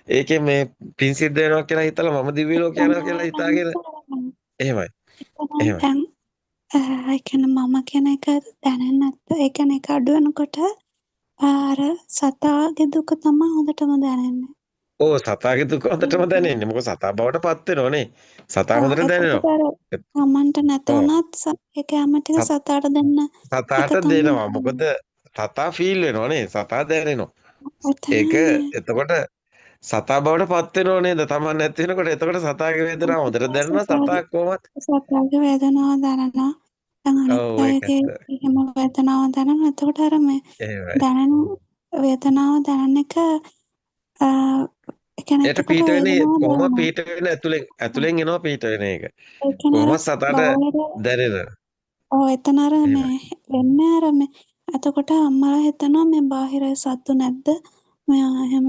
ඒකෙන් මේ පින් සිද්ධ වෙනවා කියලා හිතලා මම දිව්‍ය ලෝක යනවා කියලා හිතාගෙන එහෙමයි. එහෙමයි. දැන් ඒ කියන්නේ මම කියන එක දැනෙන්නේ නැත්නම් ඒ කියන්නේ ඒක අඩු වෙනකොට අර සතාගේ දුක තමයි හොඳටම දැනෙන්නේ. ඕ සතාගේ දුක හොඳටම දැනෙන්නේ. මොකද සතා බවට පත් වෙනවනේ. සතා හොඳට එතකොට දැනෙනවා. අර තමන්ට නැති ඔව්. වුණත් ඒ කැම ටික සතාට දෙන්න එක සතාට තමයි දෙනවා. මොකද සතා ෆීල් වෙනවනේ. සතා දැනෙනවා. ඒක එතනනේ එතකොට සතා බවට පත් වෙනව නේද? Taman නැති වෙනකොට එතකොට සතාගේ වේදනාව හොඳට දැනෙනවා. සතා කොහොමද? සතාගේ වේදනාව දැනෙනවා. දැන් අනිත් ඔව් ඒක අයගේ ඇත්ත. එහෙම වේදනාව දැනෙනවා. එතකොට අර මේ එහෙමයි. දැනෙන වේදනාව දැනෙන එක ඒ කියන්නේ ඒට එතකොට පීඩ වෙන්නේ වේදනාව කොහොම දැනෙනවා. පීඩ වෙන්නේ ඇතුලෙන් එනවා පීඩ වෙන එක. ඒ කියන්නේ අර කොහොමද සතාට බාහිර දැනෙන. එතන අර එහෙමයි. මේ වෙන්නේ අර මේ එතකොට අම්මලා හිතනවා මේ බාහිර සත්තු නැද්ද? මෙයා එහෙම